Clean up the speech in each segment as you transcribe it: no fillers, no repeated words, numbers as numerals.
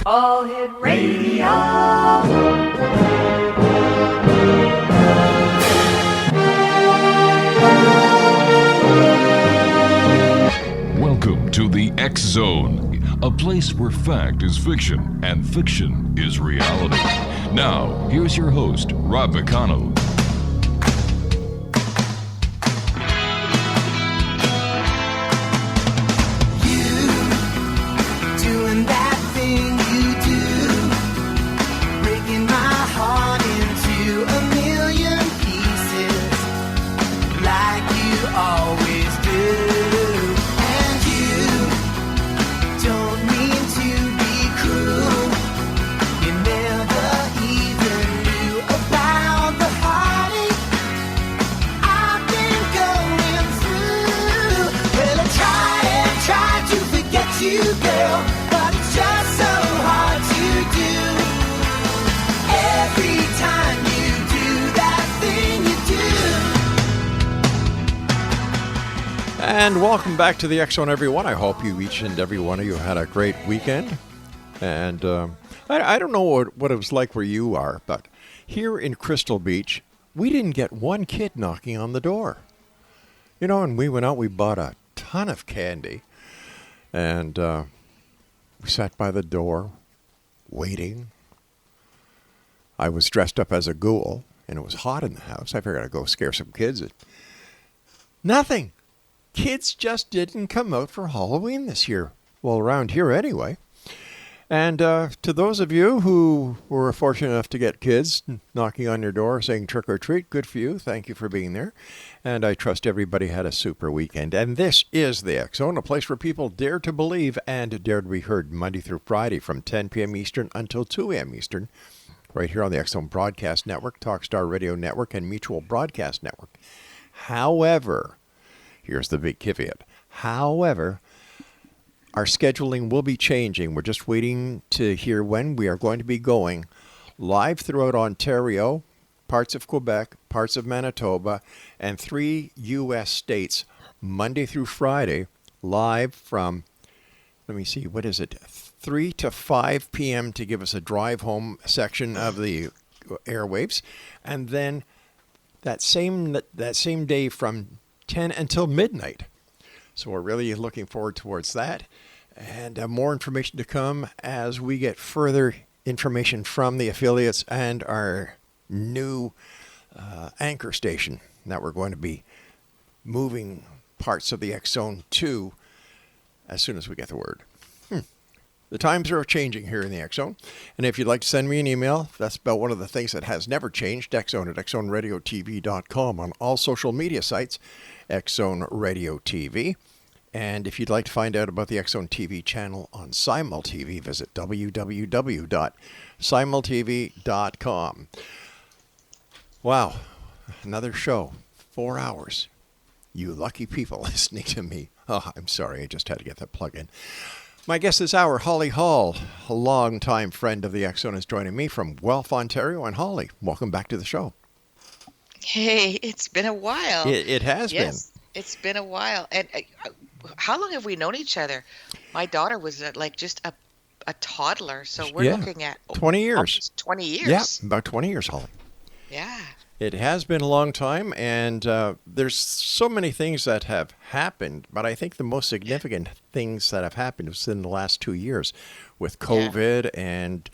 All Hit Radio. Welcome to the X Zone, a place where fact is fiction and fiction is reality. Now, here's your host, Rob McConnell. And welcome back to the X Zone, everyone. I hope each and every one of you had a great weekend. And I don't know what it was like where you are, but here in Crystal Beach, we didn't get one kid knocking on the door. You know, and we went out, we bought a ton of candy, and we sat by the door, waiting. I was dressed up as a ghoul, and it was hot in the house. I figured I'd go scare some kids. Nothing. Kids just didn't come out for Halloween this year. Well, around here anyway. And to those of you who were fortunate enough to get kids knocking on your door saying trick or treat, good for you. Thank you for being there. And I trust everybody had a super weekend. And this is the X Zone, a place where people dare to believe and dare to be heard Monday through Friday from 10 p.m. Eastern until 2 a.m. Eastern, right here on the X Zone Broadcast Network, Talkstar Radio Network, and Mutual Broadcast Network. However, here's the big caveat. However, our scheduling will be changing. We're just waiting to hear when we are going to be going live throughout Ontario, parts of Quebec, parts of Manitoba, and 3 U.S. states, Monday through Friday, live from, 3 to 5 p.m. to give us a drive home section of the airwaves. And then that same day from 10 until midnight. So we're really looking forward towards that. And more information to come as we get further information from the affiliates and our new anchor station that we're going to be moving parts of the X Zone to as soon as we get the word. The times are changing here in the X Zone. And if you'd like to send me an email, that's about one of the things that has never changed. XZone at XZoneRadioTV.com on all social media sites. X Zone Radio TV. And if you'd like to find out about the X Zone TV channel on Simul TV, visit www.simultv.com. Wow, another show, 4 hours. You lucky people listening to me. Oh, I'm sorry, I just had to get that plug in. My guest this hour, Holly Hall, a longtime friend of the X Zone, is joining me from Guelph, Ontario. And Holly, welcome back to the show. Hey, it's been a while. It has been. Yes, it's been a while. And how long have we known each other? My daughter was just a toddler, so we're looking at 20 years. Almost 20 years. Yeah, about 20 years, Holly. Yeah. It has been a long time, and there's so many things that have happened, but I think the most significant things that have happened was in the last 2 years with COVID and,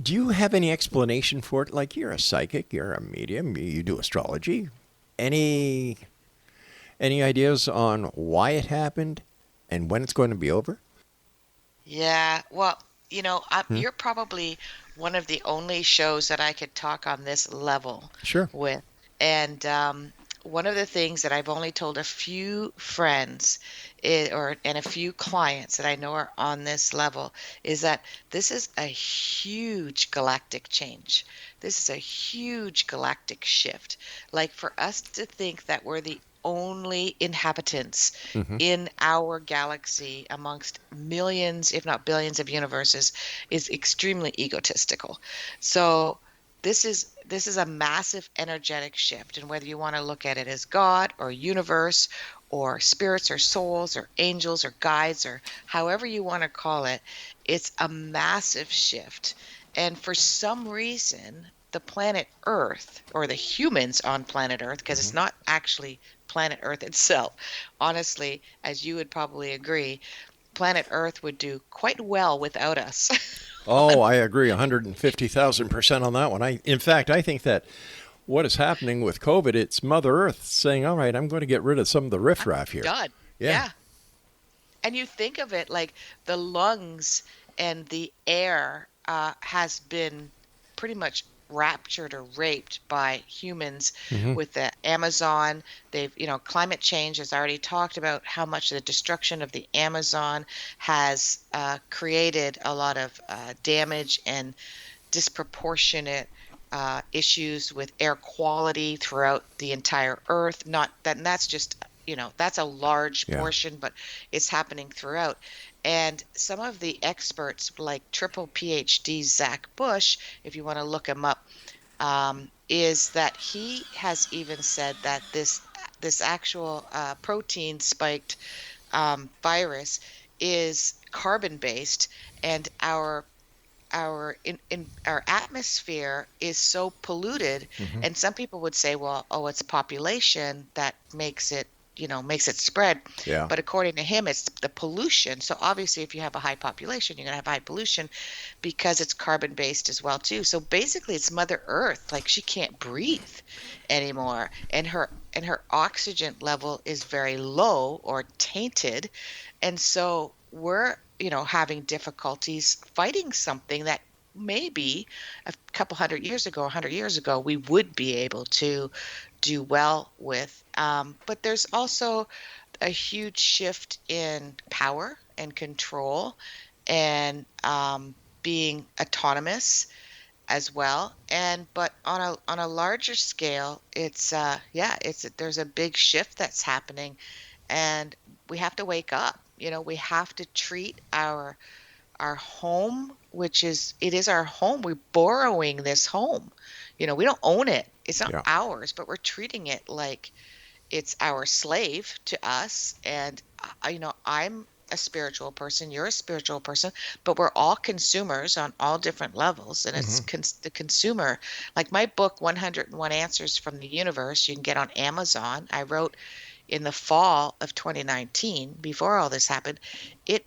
do you have any explanation for it? Like, you're a psychic, you're a medium, you do astrology. Any ideas on why it happened and when it's going to be over? Yeah, well, you're probably one of the only shows that I could talk on this level with. And one of the things that I've only told a few friends and a few clients that I know are on this level is that this is a huge galactic change. This is a huge galactic shift. Like, for us to think that we're the only inhabitants in our galaxy amongst millions, if not billions, of universes is extremely egotistical. So this is a massive energetic shift, and whether you want to look at it as God or universe or spirits or souls or angels or guides or however you want to call it. It's a massive shift. And for some reason, the planet Earth, or the humans on planet Earth, because it's not actually planet Earth itself. Honestly, as you would probably agree, planet Earth would do quite well without us. Oh, I agree 150,000% on that one. In fact, I think that what is happening with COVID, it's Mother Earth saying, all right, I'm going to get rid of some of the riffraff here. Done. Yeah. And you think of it like the lungs and the air has been pretty much raptured or raped by humans with the Amazon. They've, climate change has already talked about how much the destruction of the Amazon has created a lot of damage and disproportionate issues with air quality throughout the entire earth. Not that, and that's just, that's a large portion, but it's happening throughout. And some of the experts, like triple PhD Zach Bush, if you want to look him up, is that he has even said that this actual protein spiked virus is carbon based, and our atmosphere is so polluted. And some people would say, well, it's population that makes it spread. But according to him, it's the pollution. So obviously, if you have a high population, you're going to have high pollution because it's carbon based as well too. So basically, it's Mother Earth. Like, she can't breathe anymore, and her oxygen level is very low or tainted, and so we're having difficulties fighting something that maybe a couple 100 years ago, 100 years ago, we would be able to do well with. But there's also a huge shift in power and control and being autonomous as well. But on a larger scale, there's a big shift that's happening, and we have to wake up. We have to treat our home, it is our home. We're borrowing this home. We don't own it. It's not ours, but we're treating it like it's our slave to us. And I'm a spiritual person, you're a spiritual person, but we're all consumers on all different levels. And it's the consumer. Like my book, 101 Answers from the Universe, you can get on Amazon. I wrote in the fall of 2019, before all this happened. It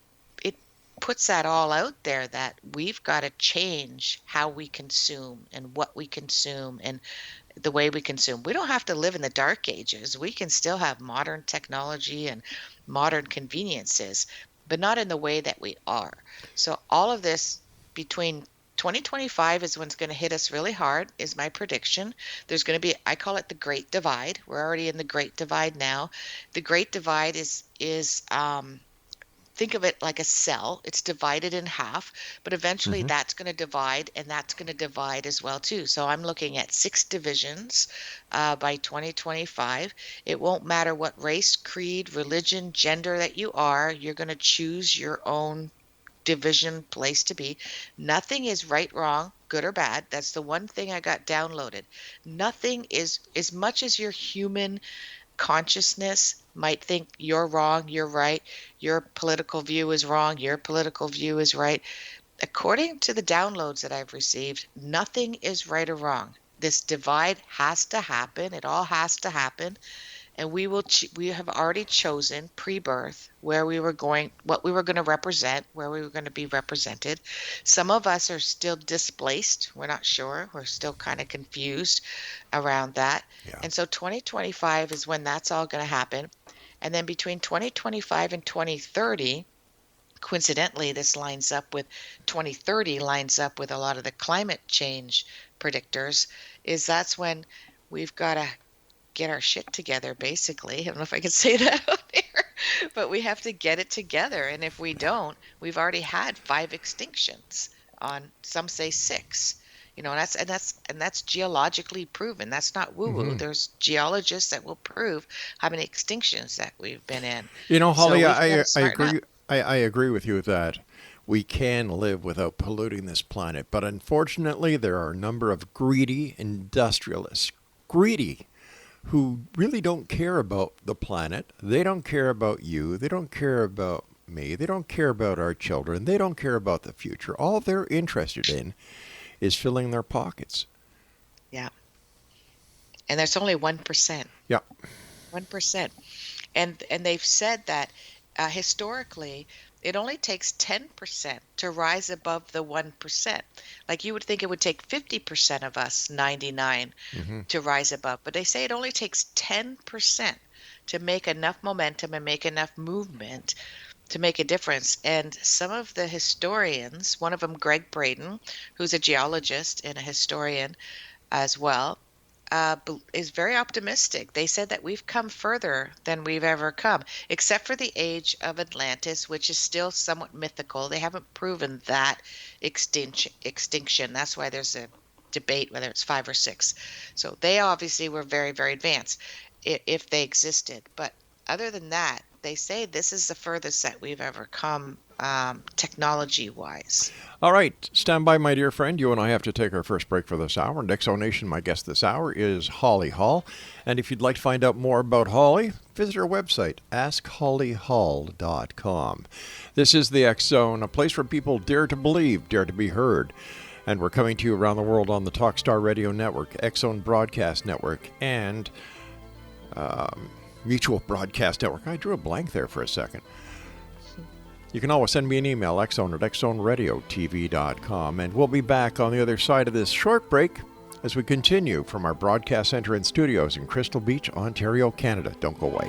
puts that all out there, that we've got to change how we consume and what we consume and the way we consume. We don't have to live in the dark ages. We can still have modern technology and modern conveniences, but not in the way that we are. So all of this between 2025 is when it's going to hit us really hard, is my prediction. There's going to be, I call it the Great Divide. We're already in the Great Divide now. The Great Divide is think of it like a cell. It's divided in half, but eventually that's going to divide, and that's going to divide as well too. So I'm looking at 6 divisions by 2025. It won't matter what race, creed, religion, gender that you are. You're going to choose your own division place to be. Nothing is right, wrong, good or bad. That's the one thing I got downloaded. Nothing is, as much as your human consciousness might think you're wrong, you're right, your political view is wrong, your political view is right. According to the downloads that I've received, nothing is right or wrong. This divide has to happen. It all has to happen. And we have already chosen pre-birth where we were going, what we were going to represent, where we were going to be represented. Some of us are still displaced. We're not sure. We're still kind of confused around that. Yeah. And so 2025 is when that's all going to happen. And then between 2025 and 2030, coincidentally, this lines up with 2030 lines up with a lot of the climate change predictors, is that's when we've got to get our shit together, basically. I don't know if I can say that out there, but we have to get it together. And if we don't, we've already had 5 extinctions on, some say 6. And that's geologically proven. That's not woo-woo. There's geologists that will prove how many extinctions that we've been in. Holly, so I agree. I agree with you that we can live without polluting this planet, but unfortunately, there are a number of greedy industrialists, who really don't care about the planet. They don't care about you. They don't care about me. They don't care about our children. They don't care about the future. All they're interested in is filling their pockets. Yeah. And there's only 1%. Yeah. 1%. And they've said that historically, it only takes 10% to rise above the 1%. Like you would think it would take 50% of us, 99, to rise above. But they say it only takes 10% to make enough momentum and make enough movement to make a difference. And some of the historians, one of them, Greg Braden, who's a geologist and a historian as well, is very optimistic. They said that we've come further than we've ever come, except for the age of Atlantis, which is still somewhat mythical. They haven't proven that extinction. That's why there's a debate whether it's 5 or 6. So they obviously were very, very advanced if they existed. But other than that, they say this is the furthest that we've ever come technology-wise. All right. Stand by, my dear friend. You and I have to take our first break for this hour. And Exonation, my guest this hour is Holly Hall. And if you'd like to find out more about Holly, visit her website, askhollyhall.com. This is the X Zone, a place where people dare to believe, dare to be heard. And we're coming to you around the world on the Talkstar Radio Network, X Zone Broadcast Network, and Mutual Broadcast Network. I drew a blank there for a second. You can always send me an email, xzone@xzoneradiotv.com, and we'll be back on the other side of this short break as we continue from our broadcast center and studios in Crystal Beach, Ontario, Canada. Don't go away.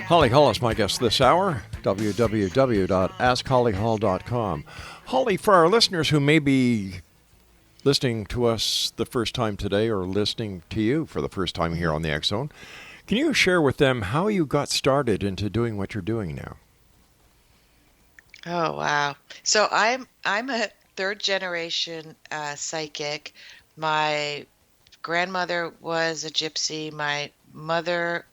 Holly Hall is my guest this hour, www.askhollyhall.com. Holly, for our listeners who may be listening to us the first time today or listening to you for the first time here on the X Zone, can you share with them how you got started into doing what you're doing now? Oh, wow. So I'm a third generation psychic. My grandmother was a gypsy. My mother,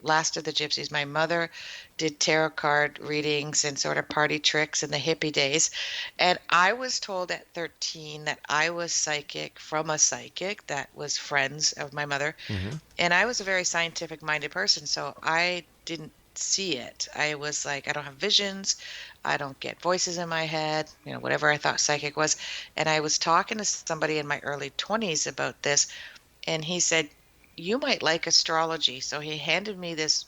last of the gypsies, my mother did tarot card readings and sort of party tricks in the hippie days. And I was told at 13 that I was psychic from a psychic that was friends of my mother. Mm-hmm. And I was a very scientific minded person, so I didn't see it. I was like, I don't have visions. I don't get voices in my head, whatever I thought psychic was. And I was talking to somebody in my early 20s about this, and he said, you might like astrology. So he handed me this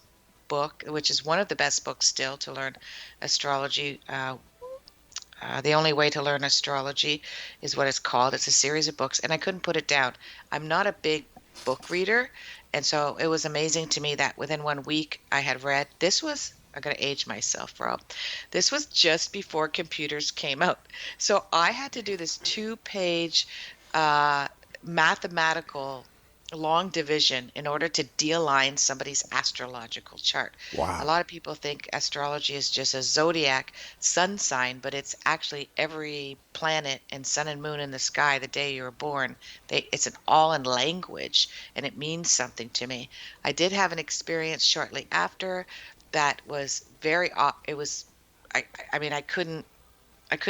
book, which is one of the best books still to learn astrology. The Only Way to Learn Astrology is what it's called. It's a series of books, and I couldn't put it down. I'm not a big book reader, and so it was amazing to me that within 1 week I had read. This was, I'm going to age myself, Rob. This was just before computers came out. So I had to do this 2-page mathematical long division in order to de-align somebody's astrological chart. A Wow. lot of people think astrology is just a zodiac sun sign, but it's actually every planet and sun and moon in the sky the day you were born. It's an all in language, and it means something to me. I did have an experience shortly after that was very it was I mean I couldn't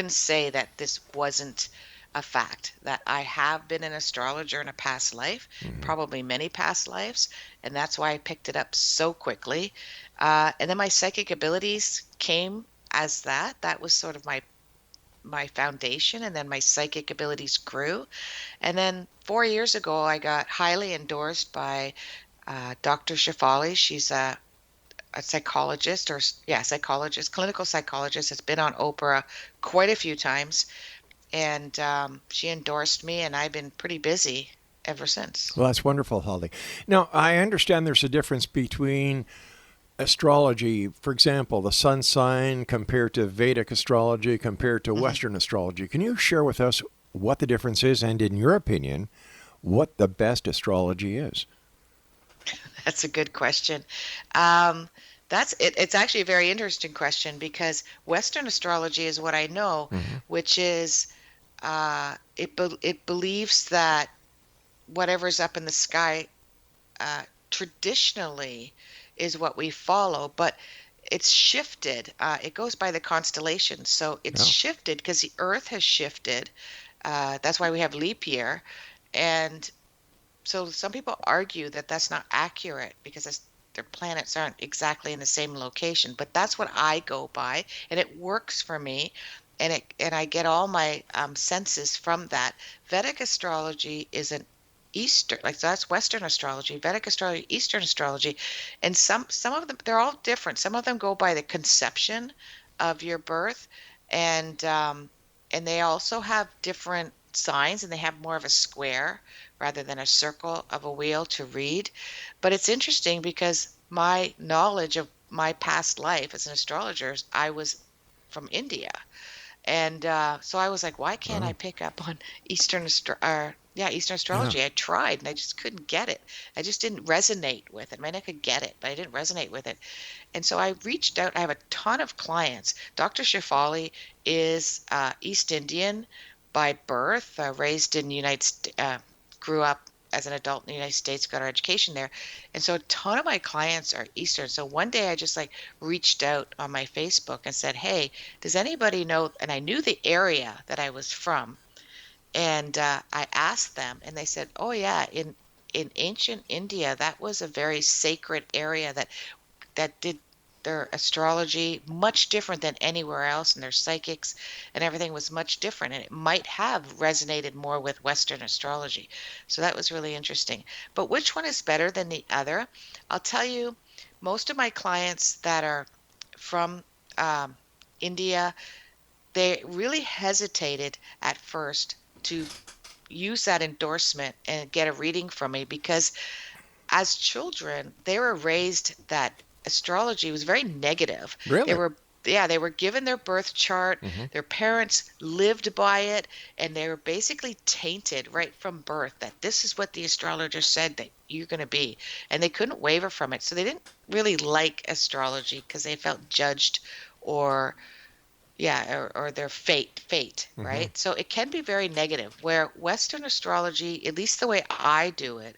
say that this wasn't a fact, that I have been an astrologer in a past life, Mm-hmm. probably many past lives, and that's why I picked it up so quickly. And then my psychic abilities came as that. That was sort of my foundation, and then my psychic abilities grew. And then 4 years ago, I got highly endorsed by Dr. Shefali. She's a psychologist, psychologist, clinical psychologist, has been on Oprah quite a few times, and she endorsed me, and I've been pretty busy ever since. Well, that's wonderful, Holly. Now, I understand there's a difference between astrology, for example, the sun sign compared to Vedic astrology compared to Mhm. Western astrology. Can you share with us what the difference is and, in your opinion, what the best astrology is? That's a good question. Um, that's it. It's actually a very interesting question because Western astrology is what I know, Mm-hmm. which is it believes that whatever's up in the sky traditionally is what we follow, but it's shifted. It goes by the constellations, so it's Yeah. shifted because the Earth has shifted. That's why we have leap year, and so some people argue that that's not accurate because their planets aren't exactly in the same location. But that's what I go by, and it works for me, and I get all my senses from that. Vedic astrology is an Eastern, like so that's Western astrology, Vedic astrology, Eastern astrology, and some of them they're all different. Some of them go by the conception of your birth, and and they also have different signs, and they have more of a square rather than a circle of a wheel to read. But it's interesting because my knowledge of my past life as an astrologer, I was from India. And so I was like, why can't I Oh, pick up on Eastern yeah. astrology? I tried and I just couldn't get it. I just didn't resonate with it. I mean, I could get it, but I didn't resonate with it. And so I reached out. I have a ton of clients. Dr. Shefali is East Indian by birth, raised in the United States, grew up as an adult in the United States, got our education there. And so a ton of my clients are Eastern. So one day I just like reached out on my Facebook and said, hey, does anybody know? And I knew the area that I was from. And I asked them, and they said, oh, yeah, in ancient India, that was a very sacred area that did their astrology much different than anywhere else, and their psychics and everything was much different, and it might have resonated more with Western astrology. So that was really interesting. But which one is better than the other? I'll tell you, most of my clients that are from um, India, they really hesitated at first to use that endorsement and get a reading from me because as children, they were raised that astrology was very negative. They Really? were yeah, they were given their birth chart, Mm-hmm. their parents lived by it, and they were basically tainted right from birth that this is what the astrologer said that you're going to be. And they couldn't waver from it. So they didn't really like astrology because they felt judged or or their fate, Mm-hmm. right? So it can be very negative where Western astrology, at least the way I do it,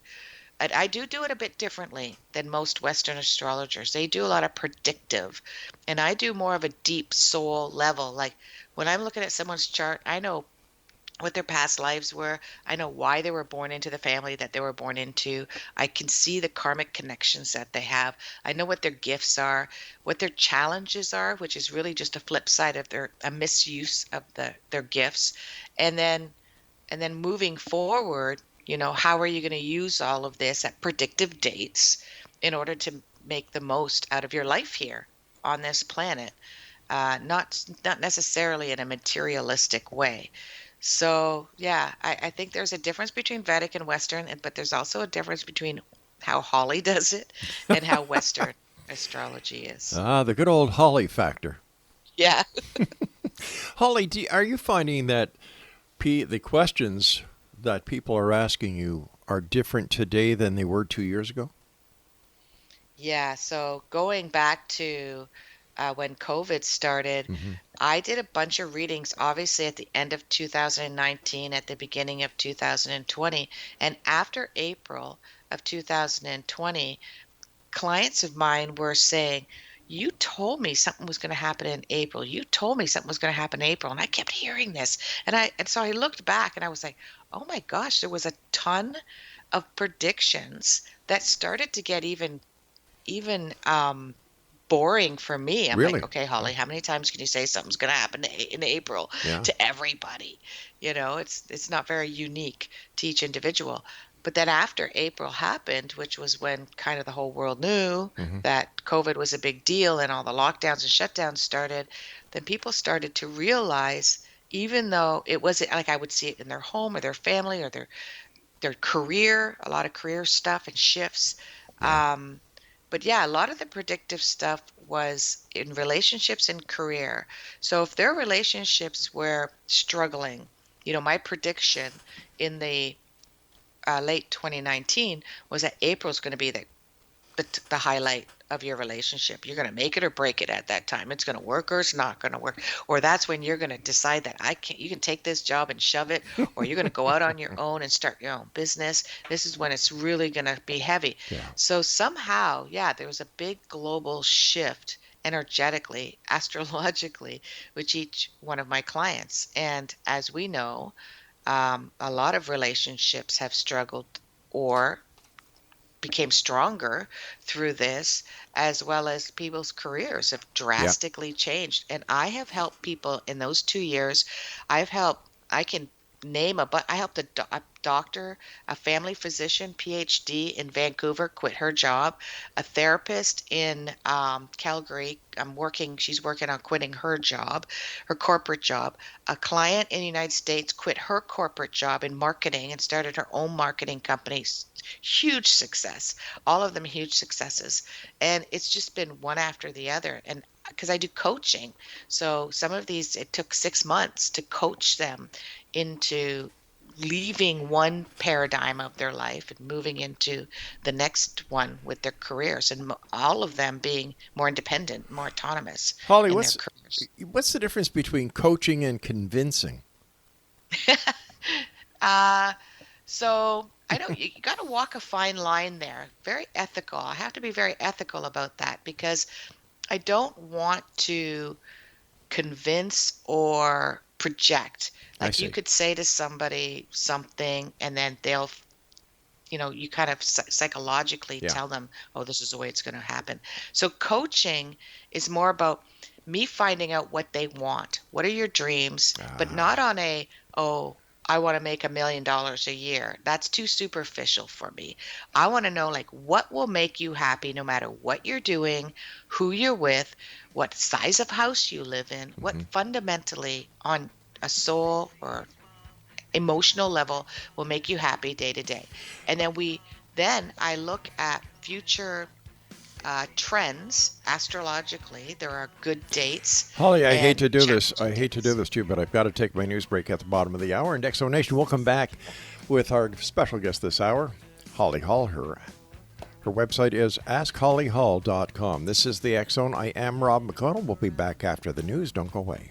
I do it a bit differently than most Western astrologers. They do a lot of predictive, and I do more of a deep soul level. Like when I'm looking at someone's chart, I know what their past lives were. I know why they were born into the family that they were born into. I can see the karmic connections that they have. I know what their gifts are, what their challenges are, which is really just a flip side of their a misuse of their gifts. And then moving forward, how are you going to use all of this at predictive dates in order to make the most out of your life here on this planet? Not necessarily in a materialistic way. So yeah, I think there's a difference between Vedic and Western, but there's also a difference between how Holly does it and how Western astrology is. Ah, the good old Holly factor. Yeah. Holly, are you finding that the questions that people are asking you are different today than they were 2 years ago? Yeah, so going back to when COVID started, I did a bunch of readings, obviously at the end of 2019, at the beginning of 2020. And after April of 2020, clients of mine were saying, you told me something was going to happen in April. You told me something was going to happen in April. And I kept hearing this. And so I looked back and I was like, oh my gosh, there was a ton of predictions that started to get even boring for me. I'm Really? like, okay, Holly, how many times can you say something's going to happen in April to everybody? It's not very unique to each individual. But then after April happened, which was when kind of the whole world knew that COVID was a big deal and all the lockdowns and shutdowns started, then people started to realize, even though it wasn't like I would see it in their home or their family or their career, a lot of career stuff and shifts. But yeah, a lot of the predictive stuff was in relationships and career. So if their relationships were struggling, my prediction in the late 2019 was that April is going to be the highlight of your relationship. You're going to make it or break it at that time. It's going to work or it's not going to work. Or that's when you're going to decide that you can take this job and shove it, or you're going to go out on your own and start your own business. This is when it's really going to be heavy. So somehow, there was a big global shift energetically, astrologically, with each one of my clients. And as we know, a lot of relationships have struggled or became stronger through this, as well as people's careers have drastically changed. And I have helped people in those 2 years. I can name I helped a doctor, a family physician, PhD in Vancouver, quit her job. A therapist in Calgary, she's working on quitting her job, her corporate job. A client in the United States quit her corporate job in marketing and started her own marketing company. Huge success. All of them huge successes. And it's just been one after the other. And because I do coaching, so some of these, it took 6 months to coach them into leaving one paradigm of their life and moving into the next one with their careers, and all of them being more independent, more autonomous. Holly, what's the difference between coaching and convincing? So I know you got to walk a fine line there. Very ethical. I have to be very ethical about that, because I don't want to convince or project. Like you could say to somebody something and then they'll, you kind of psychologically tell them, oh, this is the way it's going to happen. So coaching is more about me finding out what they want. What are your dreams? But not on I want to make $1 million a year. That's too superficial for me. I want to know, what will make you happy no matter what you're doing, who you're with, what size of house you live in, what fundamentally on a soul or emotional level will make you happy day to day. And then I look at future trends astrologically. There are good dates. Holly, I hate to do this. I hate to do this to you, but I've got to take my news break at the bottom of the hour. And Exo Nation, we'll come back with our special guest this hour, Holly Hall. Her website is askhollyhall.com. This is the X Zone. I am Rob McConnell. We'll be back after the news. Don't go away.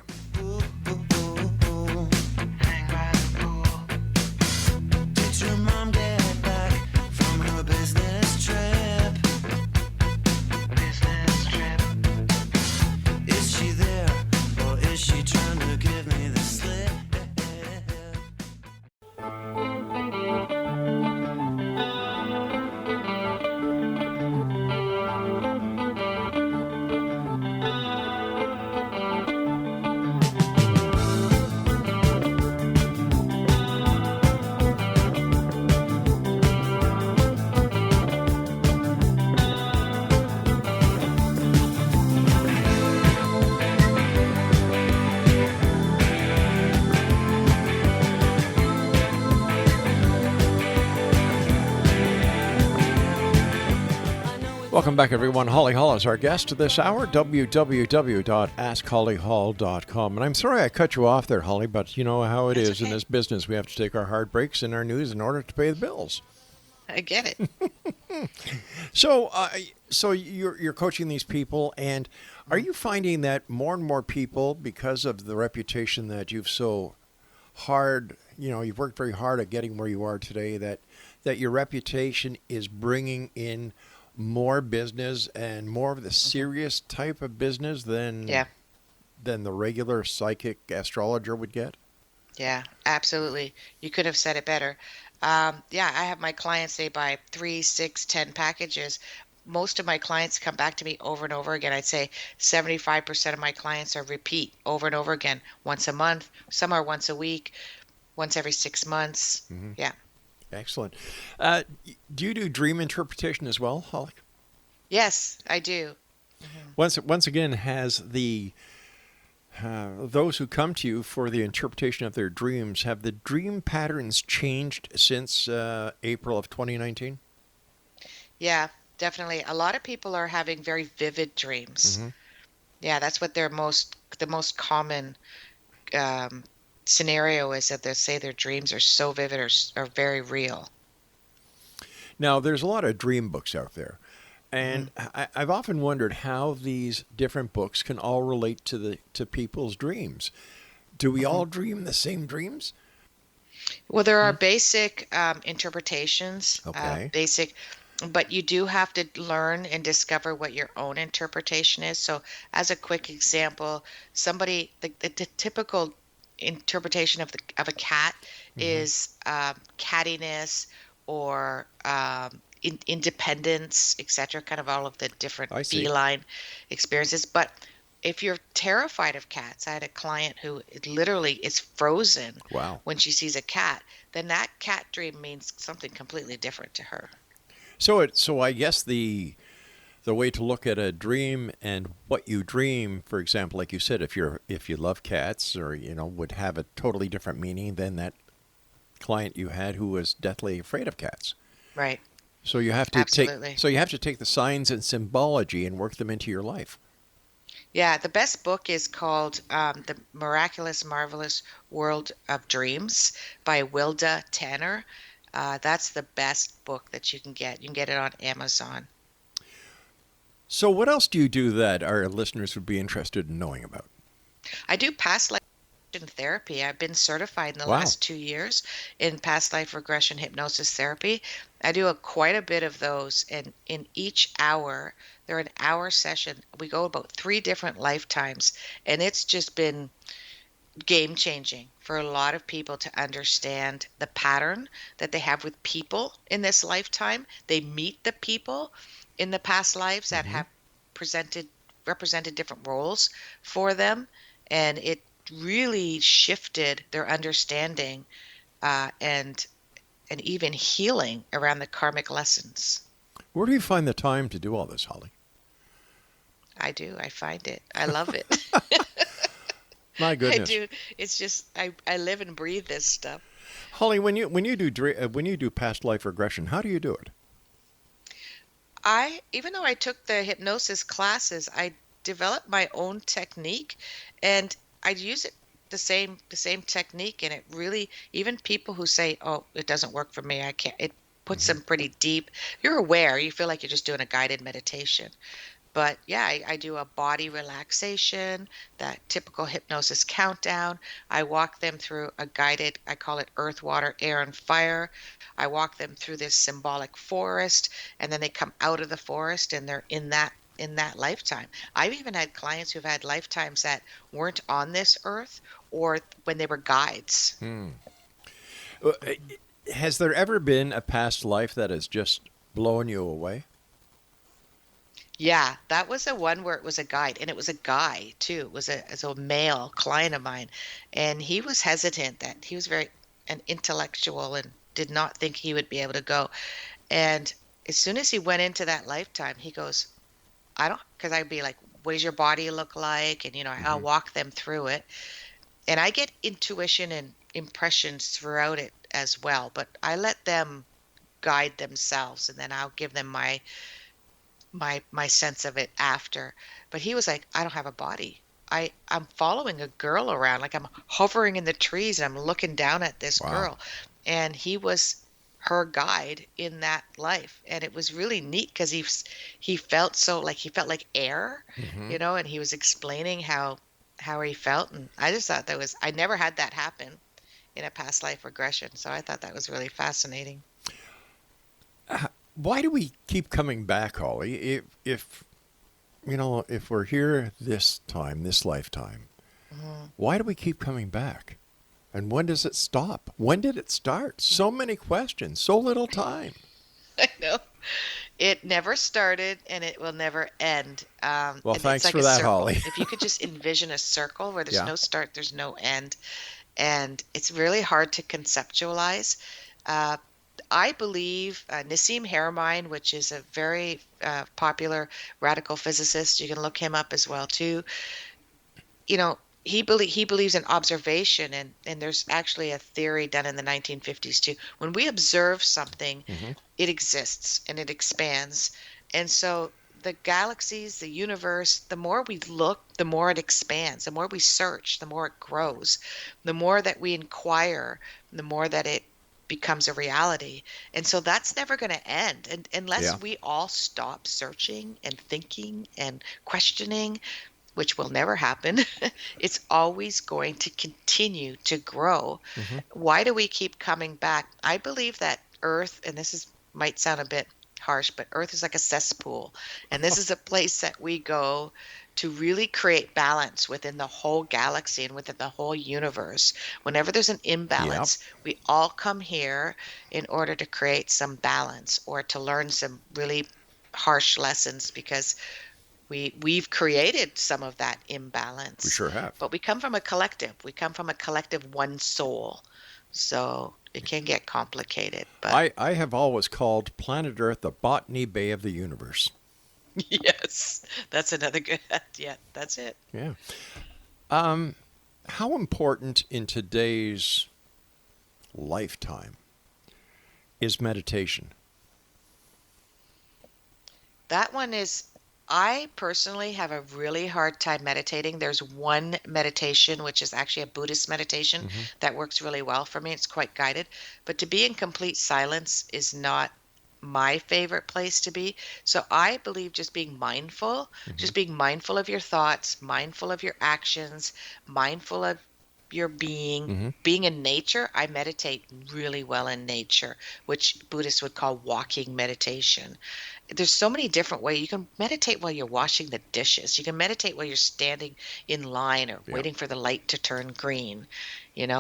Welcome back, everyone. Holly Hall is our guest this hour, www.askhollyhall.com. And I'm sorry I cut you off there, Holly, but you know how it is in this business. We have to take our hard breaks in our news in order to pay the bills. I get it. So, so you're coaching these people, and are you finding that more and more people, because of the reputation that you've so hard, you've worked very hard at getting where you are today, that your reputation is bringing in more business and more of the serious type of business Yeah. than the regular psychic astrologer would get? Yeah, absolutely. You could have said it better. Yeah, I have my clients, they buy 3, 6, 10 packages. Most of my clients come back to me over and over again. I'd say 75% of my clients are repeat over and over again, once a month. Some are once a week, once every 6 months. Hmm. Yeah. Excellent. Do you do dream interpretation as well, Holly? Yes, I do. Once again, has the those who come to you for the interpretation of their dreams, have the dream patterns changed since April of 2019? Yeah, definitely. A lot of people are having very vivid dreams. Hmm. Yeah, that's what the most common um, scenario is, that they say their dreams are so vivid, or very real. Now, there's a lot of dream books out there, Hmm. and I've often wondered how these different books can all relate to people's dreams. Do we Hmm. all dream the same dreams? Well, there are basic interpretations, Okay. basic, but you do have to learn and discover what your own interpretation is. So, as a quick example, the typical interpretation of a cat Hmm. is cattiness, or independence, etc. Kind of all of the different I see. feline experiences. But if you're terrified of cats, I had a client who literally is frozen Wow. when she sees a cat, then that cat dream means something completely different to her. So I guess the way to look at a dream and what you dream, for example, like you said, if you love cats, or would have a totally different meaning than that client you had who was deathly afraid of cats. Right. So you have to take Absolutely. so you have to take the signs and symbology and work them into your life. Yeah, the best book is called The Miraculous, Marvelous World of Dreams by Wilda Tanner. That's the best book that you can get. You can get it on Amazon. So what else do you do that our listeners would be interested in knowing about? I do past life therapy. I've been certified in the Wow. last 2 years in past life regression hypnosis therapy. I do quite a bit of those, and in each hour, they're an hour session. We go about 3 different lifetimes, and it's just been game changing for a lot of people to understand the pattern that they have with people in this lifetime. They meet the people in the past lives that Hmm. have presented represented different roles for them, and it really shifted their understanding, and even healing around the karmic lessons. Where do you find the time to do all this, Holly? I do. I find it. I love it. My I goodness. do. It's just I live and breathe this stuff. Holly, when you do past life regression, how do you do it? Even though I took the hypnosis classes, I developed my own technique, and I use it the same technique, and it really, even people who say, "Oh, it doesn't work for me, I can't," it puts Hmm. them pretty deep. You're aware, you feel like you're just doing a guided meditation. But yeah, I do a body relaxation, that typical hypnosis countdown. I walk them through a guided, I call it earth, water, air, and fire. I walk them through this symbolic forest, and then they come out of the forest and they're in that lifetime. I've even had clients who've had lifetimes that weren't on this earth, or when they were guides. Hmm. Uh, Has there ever been a past life that has just blown you away? Yeah, that was the one where it was a guide, and it was a guy too. It was a male client of mine, and he was hesitant, that he was very an intellectual and did not think he would be able to go. And as soon as he went into that lifetime, he goes, I don't, because I'd be like, what does your body look like? And I'll Hmm. walk them through it. And I get intuition and impressions throughout it as well, but I let them guide themselves, and then I'll give them my sense of it after. But he was like, I don't have a body. I'm following a girl around, like I'm hovering in the trees and I'm looking down at this Wow. girl. And he was her guide in that life. And it was really neat because he felt so like he felt like air, Mm-hmm. and he was explaining how he felt. And I just thought I never had that happen in a past life regression. So I thought that was really fascinating. Why do we keep coming back, Holly? If if we're here this time, this lifetime, why do we keep coming back? And when does it stop? When did it start? So many questions, so little time. I know. It never started and it will never end. Well, And it's thanks like for a that, circle. Holly. If you could just envision a circle where there's Yeah. no start, there's no end. And it's really hard to conceptualize. Uh, I believe Nassim Haramein, which is a very popular radical physicist, you can look him up as well too. He believes in observation, and there's actually a theory done in the 1950s too. When we observe something, Mm-hmm. it exists and it expands. And so the galaxies, the universe, the more we look, the more it expands. The more we search, the more it grows. The more that we inquire, the more that it becomes a reality. And so that's never going to end. And Yeah. unless we all stop searching and thinking and questioning, which will never happen, it's always going to continue to grow. Mm-hmm. Why do we keep coming back? I believe that Earth, and might sound a bit harsh, but Earth is like a cesspool. And this is a place that we go to really create balance within the whole galaxy and within the whole universe. Whenever there's an imbalance, we all come here in order to create some balance or to learn some really harsh lessons, because we've created some of that imbalance. We sure have. But we come from a collective. We come from a collective one soul. So it can get complicated. But I have always called planet Earth the Botany Bay of the universe. yes, that's another good. Yeah, that's it. Yeah. How important in today's lifetime is meditation? That one is, I personally have a really hard time meditating. There's one meditation, which is actually a Buddhist meditation, that works really well for me. It's quite guided. But to be in complete silence is not my favorite place to be. So I believe just being mindful, just being mindful of your thoughts, mindful of your actions, mindful of your being in nature. I meditate really well in nature, which Buddhists would call walking meditation. There's so many different ways. You can meditate while you're washing the dishes. You can meditate while you're standing in line or waiting for the light to turn green.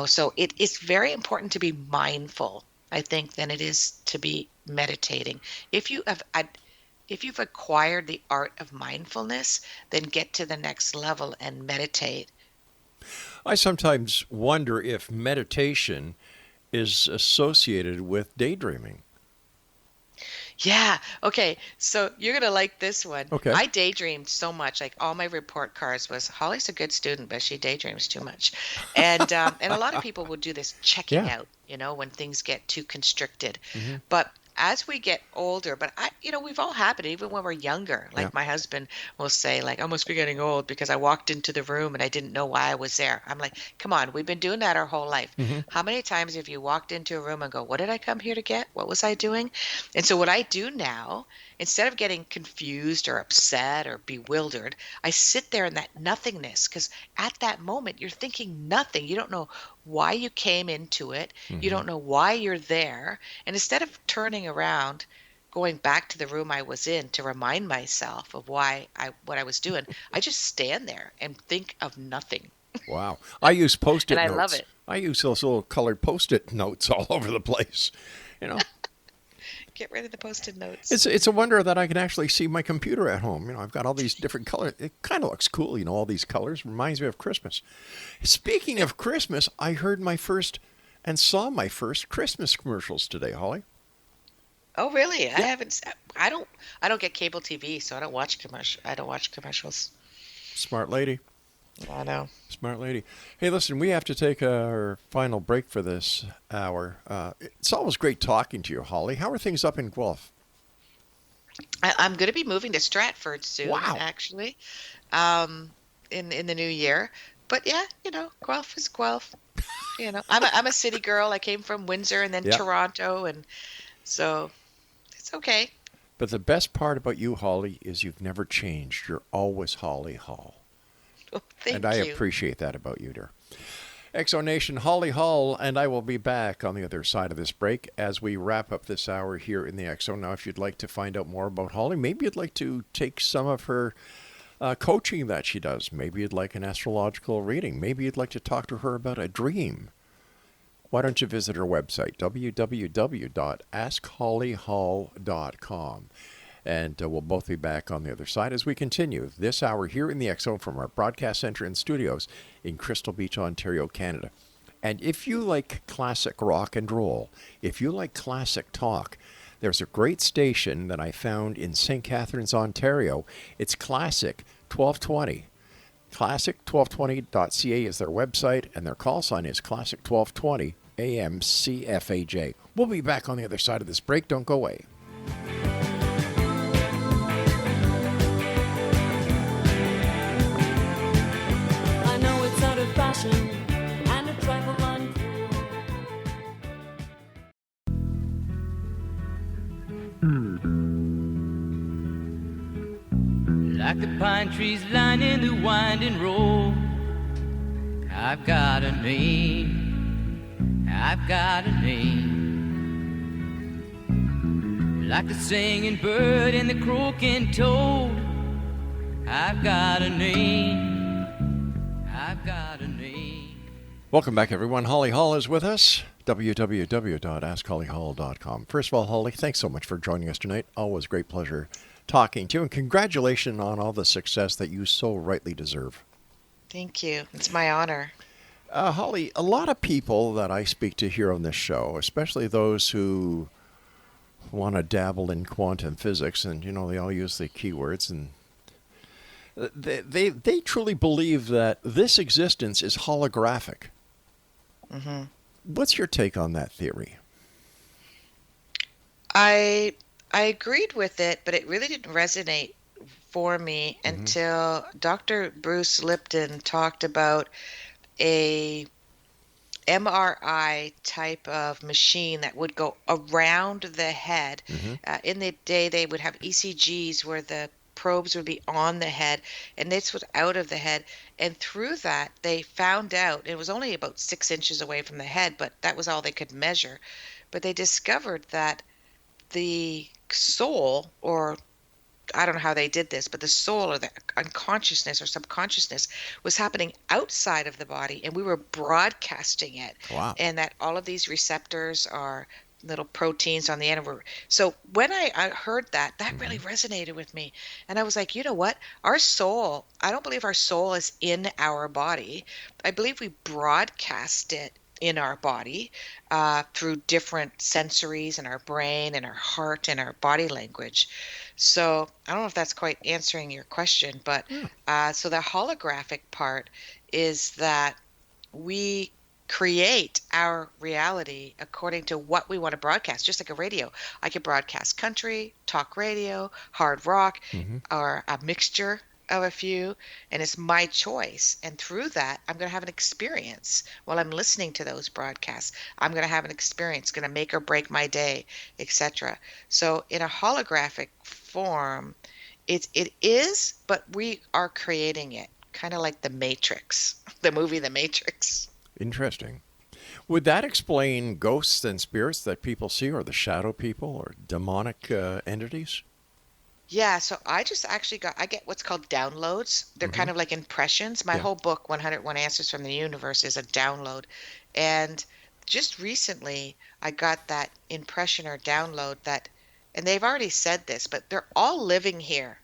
So it's very important to be mindful, I think, than it is to be meditating. If you've acquired the art of mindfulness, then get to the next level and meditate. I sometimes wonder if meditation is associated with daydreaming. Yeah. Okay. So you're going to like this one. Okay. I daydreamed so much. Like all my report cards was, Holly's a good student, but she daydreams too much. And a lot of people will do this checking out, when things get too constricted. But as we get older, but we've all had it, even when we're younger. Like my husband will say, like, I must be getting old because I walked into the room and I didn't know why I was there. I'm like, come on, we've been doing that our whole life. How many times have you walked into a room and go, what did I come here to get? What was I doing? And so what I do now, instead of getting confused or upset or bewildered, I sit there in that nothingness, because at that moment you're thinking nothing. You don't know why you came into it. You don't know why you're there. And instead of turning around, going back to the room I was in to remind myself of what I was doing, I just stand there and think of nothing. Wow. I use Post-it And I notes. love it. I use those little colored Post-it notes all over the place. Get rid of the Post-it notes. It's a wonder that I can actually see my computer at home. I've got all these different colors. It kind of looks cool, all these colors. Reminds me of Christmas. Speaking of Christmas, I heard and saw my first Christmas commercials today, Holly. Oh, really? Yeah. I don't get cable TV, so I don't watch commercials. Smart lady. I know. Smart lady. Hey, listen, we have to take our final break for this hour. It's always great talking to you, Holly. How are things up in Guelph? I'm going to be moving to Stratford soon, actually, in the new year. But yeah, Guelph is Guelph. I'm a city girl. I came from Windsor and then Toronto, and so it's okay. But the best part about you, Holly, is you've never changed. You're always Holly Hall. Oh, thank and I you. appreciate that about you, dear. Exo Nation, Holly Hall, and I will be back on the other side of this break as we wrap up this hour here in the Exo. Now, if you'd like to find out more about Holly, maybe you'd like to take some of her coaching that she does. Maybe you'd like an astrological reading. Maybe you'd like to talk to her about a dream. Why don't you visit her website, www.askhollyhall.com. And we'll both be back on the other side as we continue this hour here in the X Zone from our broadcast center and studios in Crystal Beach, Ontario, Canada. And if you like classic rock and roll, if you like classic talk, there's a great station that I found in St. Catharines, Ontario. It's Classic 1220. Classic1220.ca is their website, and their call sign is Classic 1220 AM CFAJ. We'll be back on the other side of this break. Don't go away. I know it's out of fashion and a trifle uncool. Like the pine trees lining the winding road, I've got a name, I've got a name. Like the singing bird and the croaking toad, I've got a name, I've got a name. Welcome back, everyone. Holly Hall is with us. www.askhollyhall.com. First of all, Holly, thanks so much for joining us tonight. Always great pleasure talking to you, and congratulations on all the success that you so rightly deserve. Thank you. It's my honor. Holly, a lot of people that I speak to here on this show, especially those who want to dabble in quantum physics, and they all use the keywords, and they truly believe that this existence is holographic. Mm-hmm. What's your take on that theory? I agreed with it, but it really didn't resonate for me until Dr. Bruce Lipton talked about a MRI type of machine that would go around the head. In the day, they would have ECGs where the probes would be on the head, and this was out of the head. And through that, they found out, it was only about 6 inches away from the head, but that was all they could measure. But they discovered that the soul, or I don't know how they did this, but the soul or the unconsciousness or subconsciousness was happening outside of the body, and we were broadcasting it. Wow. And that all of these receptors are little proteins on the end of it. So when I heard that really resonated with me. And I was like, you know what? Our soul, I don't believe our soul is in our body. I believe we broadcast it in our body through different sensories in our brain and our heart and our body language. So I don't know if that's quite answering your question, but so the holographic part is that we create our reality according to what we want to broadcast, just like a radio. I could broadcast country, talk radio, hard rock, or a mixture of a few, and it's my choice. And through that, I'm going to have an experience while I'm listening to those broadcasts. I'm going to have an experience, going to make or break my day, etc. So in a holographic form, it is, but we are creating it, kind of like The Matrix, the movie The Matrix. Interesting. Would that explain ghosts and spirits that people see, or the shadow people, or demonic entities? Yeah, so I just actually I get what's called downloads. They're kind of like impressions. My whole book, 101 Answers from the Universe, is a download. And just recently, I got that impression or download that, and they've already said this, but they're all living here.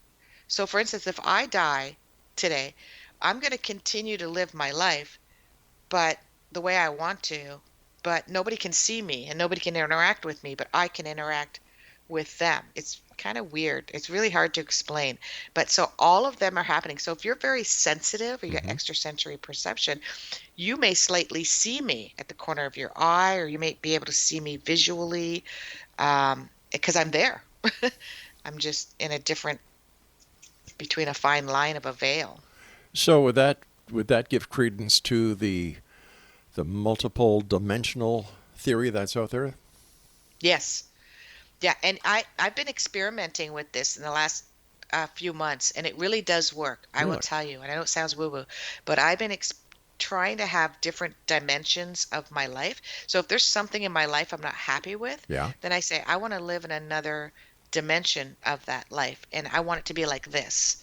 So for instance, if I die today, I'm going to continue to live my life, but the way I want to, but nobody can see me and nobody can interact with me, but I can interact with them. It's kind of weird. It's really hard to explain. But so all of them are happening. So if you're very sensitive or you got extrasensory perception, you may slightly see me at the corner of your eye, or you may be able to see me visually because I'm there. I'm just in a different, between a fine line of a veil. So would that give credence to the the multiple dimensional theory that's out there? Yes. Yeah, and I've been experimenting with this in the last few months, and it really does work. I will Really? tell you, and I know it sounds woo-woo, but I've been trying to have different dimensions of my life. So if there's something in my life I'm not happy with, Yeah. then I say I want to live in another dimension of that life, and I want it to be like this.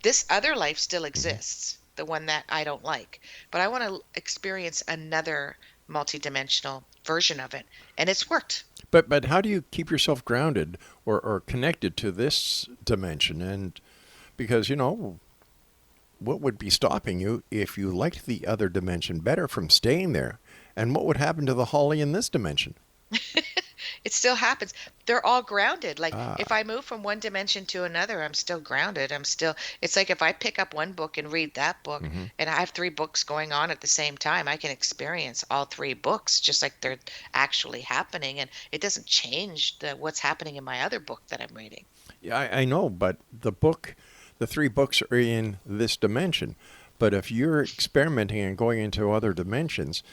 This other life still exists, the one that I don't like, but I want to experience another multidimensional version of it, and it's worked. But how do you keep yourself grounded or connected to this dimension? And because, what would be stopping you if you liked the other dimension better from staying there? And what would happen to the Holly in this dimension? It still happens. They're all grounded. Like Ah. if I move from one dimension to another, I'm still grounded. It's like if I pick up one book and read that book and I have three books going on at the same time, I can experience all three books just like they're actually happening. And it doesn't change what's happening in my other book that I'm reading. Yeah, I know, but the three books are in this dimension. But if you're experimenting and going into other dimensions,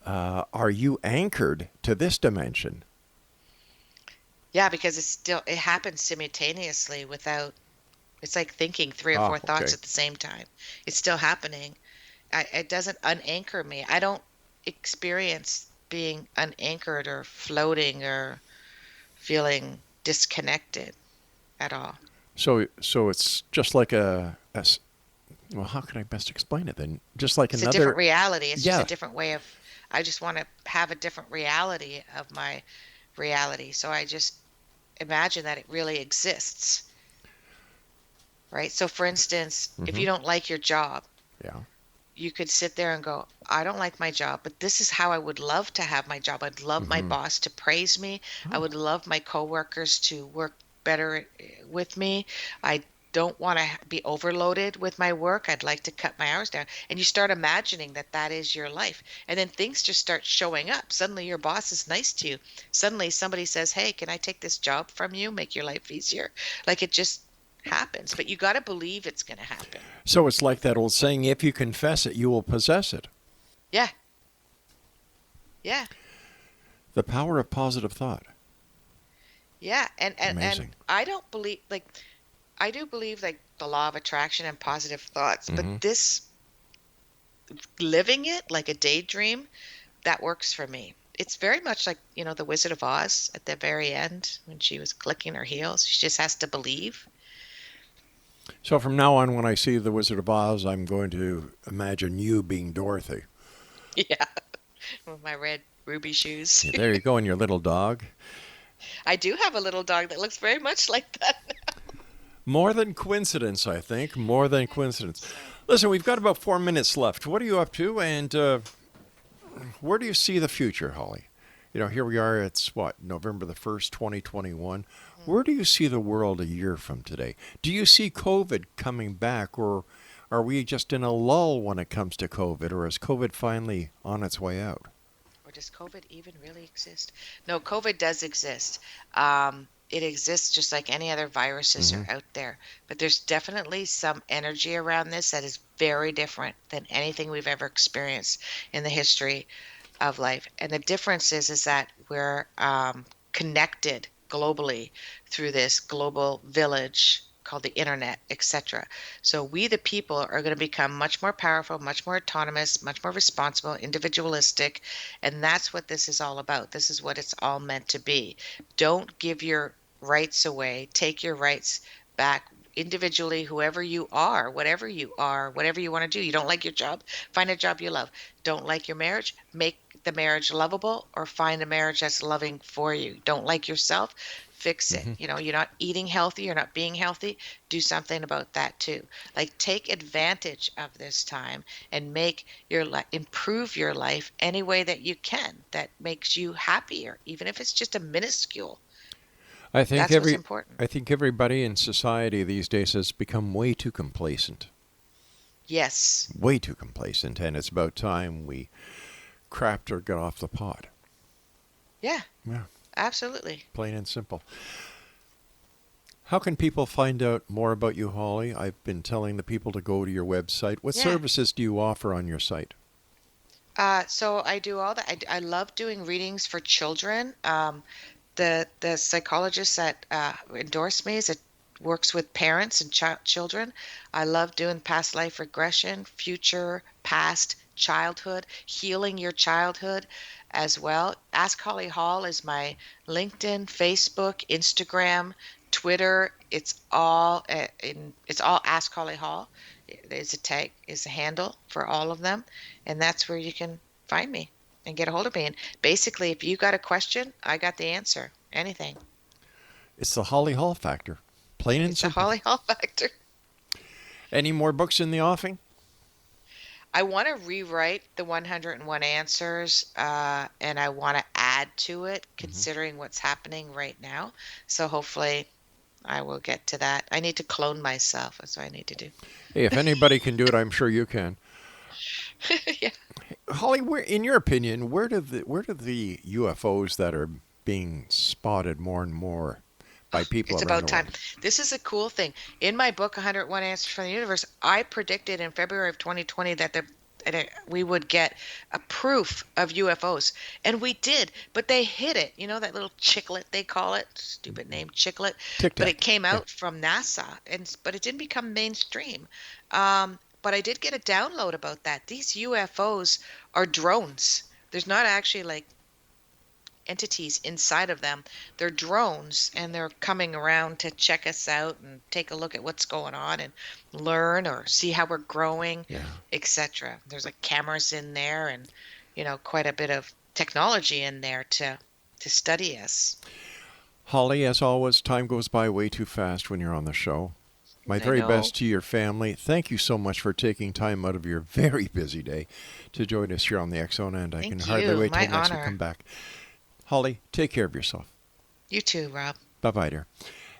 are you anchored to this dimension? Yeah, because it happens simultaneously it's like thinking three or four thoughts at the same time. It's still happening. It doesn't unanchor me. I don't experience being unanchored or floating or feeling disconnected at all. So it's just like well, how can I best explain it then? Just like It's another... a different reality. It's Yeah. just a different way I just want to have a different reality of my reality. So I just imagine that it really exists. Right? So for instance, if you don't like your job, Yeah. you could sit there and go, I don't like my job, but this is how I would love to have my job. I'd love my boss to praise me. I would love my coworkers to work better with me. I don't want to be overloaded with my work. I'd like to cut my hours down. And you start imagining that is your life. And then things just start showing up. Suddenly your boss is nice to you. Suddenly somebody says, hey, can I take this job from you? Make your life easier. Like it just happens. But you got to believe it's going to happen. So it's like that old saying, if you confess it, you will possess it. Yeah. Yeah. The power of positive thought. Yeah. And Amazing. I don't believe, I do believe the law of attraction and positive thoughts, but this living it like a daydream, that works for me. It's very much like, the Wizard of Oz at the very end when she was clicking her heels. She just has to believe. So from now on, when I see the Wizard of Oz, I'm going to imagine you being Dorothy. Yeah. With my red ruby shoes. Yeah, there you go, and your little dog. I do have a little dog that looks very much like that. More than coincidence, I think. More than coincidence. Listen, we've got about 4 minutes left. What are you up to, and where do you see the future, Holly? Here we are. It's November the 1st, 2021. Where do you see the world a year from today? Do you see COVID coming back, or are we just in a lull when it comes to COVID, or is COVID finally on its way out? Or does COVID even really exist? No, COVID does exist. It exists just like any other viruses are out there. But there's definitely some energy around this that is very different than anything we've ever experienced in the history of life. And the difference is that we're connected globally through this global village called the internet, etc. So we, the people, are going to become much more powerful, much more autonomous, much more responsible, individualistic. And that's what this is all about. This is what it's all meant to be. Don't give your rights away. Take your rights back individually, whoever you are, whatever you want to do. You don't like your job, find a job you love. Don't like your marriage, make the marriage lovable, or find a marriage that's loving for you. Don't like yourself, fix it. You're not eating healthy, you're not being healthy, do something about that too. Like, take advantage of this time and make improve your life any way that you can that makes you happier, even if it's just a minuscule. I think That's what's important. I think everybody in society these days has become way too complacent. Yes. Way too complacent, and it's about time we crapped or got off the pot. Yeah. Yeah. Absolutely. Plain and simple. How can people find out more about you, Holly? I've been telling the people to go to your website. What services do you offer on your site? So I do all that. I love doing readings for children. The psychologist that endorsed me is it works with parents and children. I love doing past life regression, future, past, childhood, healing your childhood as well. Ask Holly Hall is my LinkedIn, Facebook, Instagram, Twitter. It's all Ask Holly Hall. There's a tag, is a handle for all of them, and that's where you can find me and get a hold of me. And basically, if you got a question, I got the answer. Anything. It's the Holly Hall factor. Plain and It's the simple. Holly Hall factor. Any more books in the offing? I want to rewrite the 101 answers, and I want to add to it, considering what's happening right now. So hopefully I will get to that. I need to clone myself. That's what I need to do. Hey, if anybody can do it, I'm sure you can. Yeah. Holly, in your opinion, where do the UFOs that are being spotted more and more by people It's around about the time. world? This is a cool thing. In my book, 101 Answers from the Universe, I predicted in February of 2020 that we would get a proof of UFOs. And we did, but they hid it. You know, that little chiclet, they call it. Stupid name, chiclet. Tic But Tac. it came out from NASA, but it didn't become mainstream. But I did get a download about that. These UFOs are drones. There's not actually like entities inside of them. They're drones, and they're coming around to check us out and take a look at what's going on and learn or see how we're growing, etc. There's like cameras in there, and quite a bit of technology in there to study us. Holly, as always, time goes by way too fast when you're on the show. My very best to your family. Thank you so much for taking time out of your very busy day to join us here on the X Zone, and I can hardly wait till next week come back. Holly, take care of yourself. You too, Rob. Bye-bye, dear.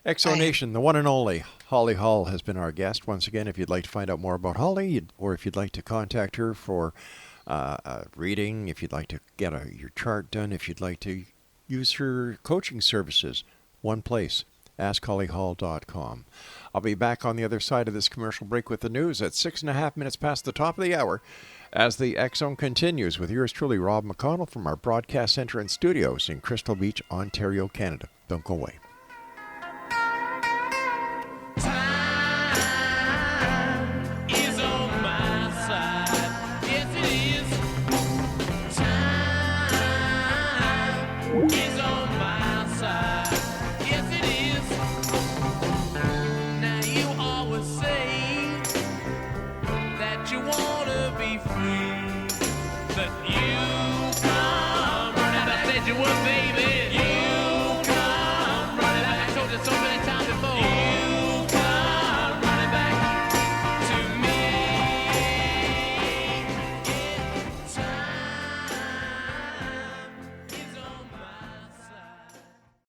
X Zone Nation, the one and only Holly Hall has been our guest. Once again, if you'd like to find out more about Holly, or if you'd like to contact her for a reading, if you'd like to get your chart done, if you'd like to use her coaching services, one place, askhollyhall.com. I'll be back on the other side of this commercial break with the news at 6.5 minutes past the top of the hour as the X Zone continues with yours truly, Rob McConnell, from our broadcast center and studios in Crystal Beach, Ontario, Canada. Don't go away. You come running, I said you would, baby. You